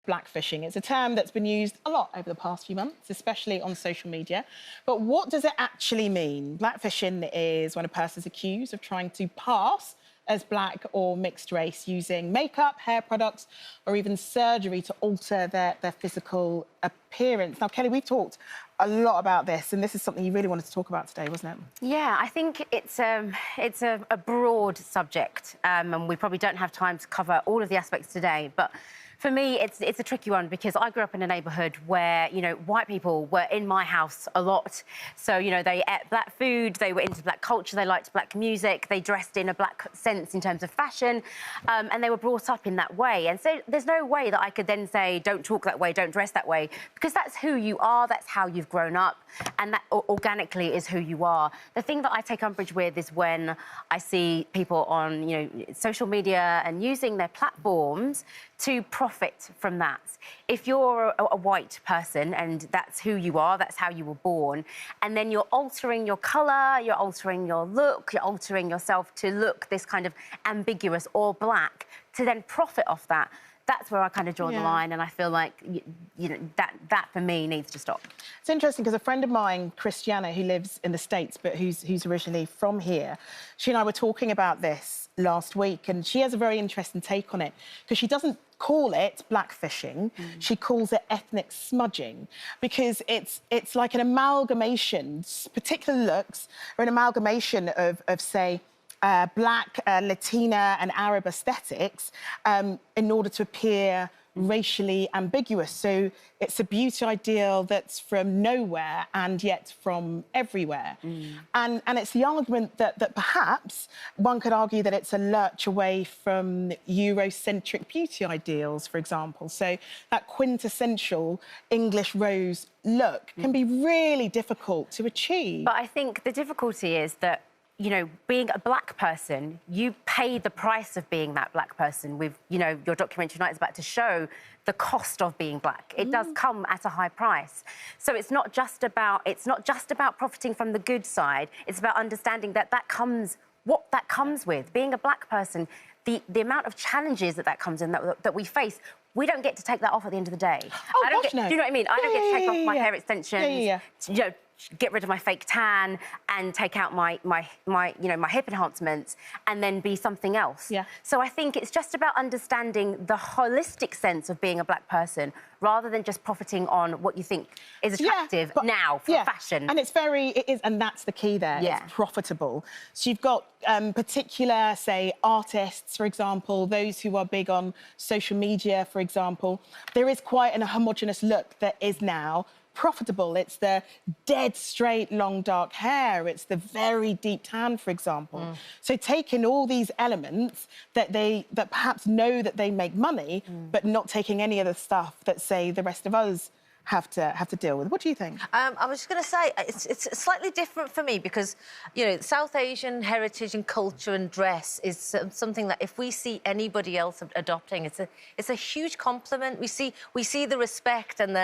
blackfishing. It's a term that's been used a lot over the past few months, especially on social media. But what does it actually mean? Blackfishing is when a person is accused of trying to pass as black or mixed race using makeup, hair products, or even surgery to alter their physical appearance. Now, Kelly, we've talked a lot about this, and this is something you really wanted to talk about today, wasn't it? Yeah, I think it's a broad subject, and we probably don't have time to cover all of the aspects today, but for me, it's a tricky one because I grew up in a neighbourhood where, you know, white people were in my house a lot. So, you know, they ate black food, they were into black culture, they liked black music, they dressed in a black sense in terms of fashion, and they were brought up in that way. And so there's no way that I could then say, don't talk that way, don't dress that way, because that's who you are, that's how you've grown up, and that organically is who you are. The thing that I take umbrage with is when I see people on, you know, social media and using their platforms to profit from that. If you're a white person and that's who you are, that's how you were born, and then you're altering your colour, you're altering your look, you're altering yourself to look this kind of ambiguous or black, to then profit off that, that's where I kind of draw the line, and I feel like, you know, that for me needs to stop. It's interesting because a friend of mine, Christiana, who lives in the States but who's originally from here, she and I were talking about this last week, and she has a very interesting take on it because she doesn't call it blackfishing, she calls it ethnic smudging, because it's like an amalgamation, particular looks are an amalgamation of say, black, Latina and Arab aesthetics in order to appear racially ambiguous. So it's a beauty ideal that's from nowhere and yet from everywhere. And it's the argument that perhaps one could argue that it's a lurch away from Eurocentric beauty ideals, for example. So that quintessential English rose look can be really difficult to achieve. But I think the difficulty is that, you know, being a black person, you pay the price of being that black person. With, you know, your documentary tonight is about to show the cost of being black. It does come at a high price. So it's not just about profiting from the good side. It's about understanding that what that comes with. Being a black person, the amount of challenges that comes in that we face, we don't get to take that off at the end of the day. Oh, Do you know what I mean? I don't get to take off my hair extensions. You know, get rid of my fake tan and take out my hip enhancements and then be something else. So I think it's just about understanding the holistic sense of being a black person rather than just profiting on what you think is attractive now for fashion. And it is, and that's the key there. It's profitable. So you've got particular, say, artists, for example, those who are big on social media, for example. There is quite a homogenous look that is now profitable. It's the dead straight, long, dark hair. It's the very deep tan, for example. So taking all these elements that perhaps know that they make money, but not taking any of the stuff that, say, the rest of us have to deal with. What do you think? I was just going to say, it's slightly different for me because, you know, South Asian heritage and culture and dress is something that if we see anybody else adopting, it's a huge compliment. We see the respect and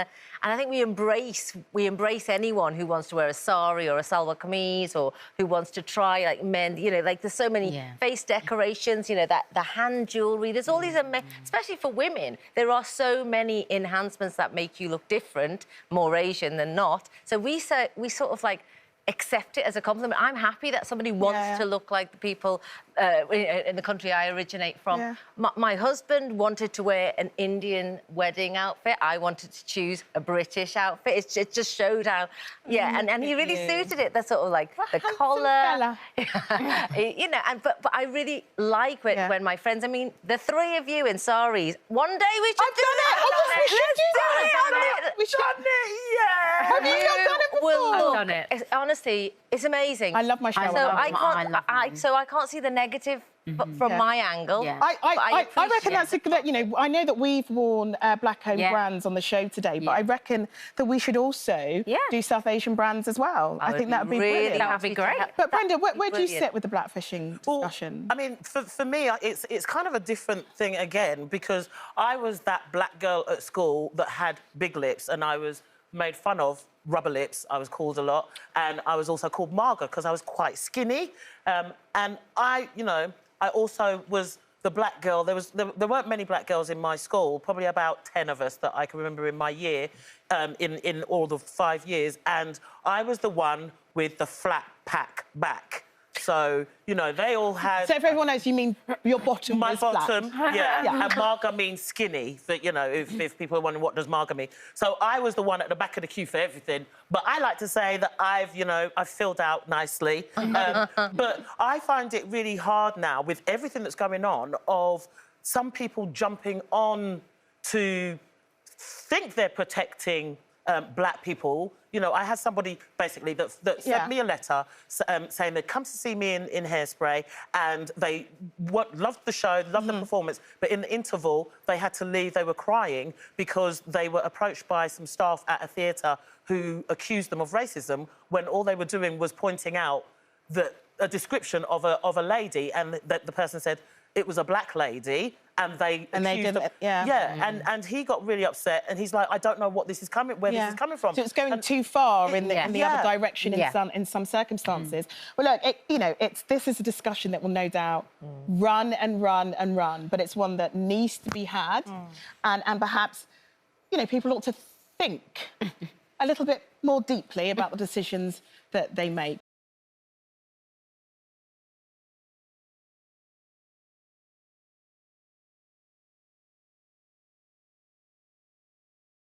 I think we embrace anyone who wants to wear a sari or a salwar kameez or who wants to try, like, men, you know, like there's so many face decorations, you know, the hand jewellery. There's all these, especially for women, there are so many enhancements that make you look different, more Asian than not. So we sort of like accept it as a compliment. I'm happy that somebody wants to look like the people in the country I originate from. My husband wanted to wear an Indian wedding outfit. I wanted to choose a British outfit. It just showed how, and he really suited it. That's sort of like the collar, you know. But I really like when my friends. I mean, the three of you in saris. One day we should do it. We should do that. We should done it. Yeah. Have you not done it before? I've done it. Honestly, it's amazing. I love my shower. So I can't see the negative from my angle. I reckon that's you know, I know that we've worn black-owned brands on the show today, but I reckon that we should also do South Asian brands as well. I think that would be brilliant. That would be great. But Brenda, where do you sit with the blackfishing discussion? I mean, for me, it's kind of a different thing again, because I was that black girl at school that had big lips and I was made fun of. Rubber lips, I was called a lot, and I was also called Marga because I was quite skinny. And I also was the black girl. There weren't many black girls in my school. Probably about 10 of us that I can remember in my year, in all the 5 years, and I was the one with the flat pack back. So, you know, they all had... So if everyone knows, you mean your bottom My was bottom, flat. yeah. And marga means skinny, but, you know, if people are wondering what does marga mean. So I was the one at the back of the queue for everything. But I like to say that I've filled out nicely. But I find it really hard now with everything that's going on of some people jumping on to think they're protecting black people. You know, I had somebody basically that sent me a letter saying they'd come to see me in Hairspray and they loved the show, loved the performance, but in the interval they had to leave. They were crying because they were approached by some staff at a theatre who accused them of racism when all they were doing was pointing out a description of a lady, and the person said it was a black lady. And they accused him. And he got really upset, and he's like, I don't know what this is coming, where this is coming from. So it's going too far in the other direction in some circumstances. Well, look, this is a discussion that will no doubt run and run and run, but it's one that needs to be had, and perhaps, you know, people ought to think a little bit more deeply about the decisions that they make.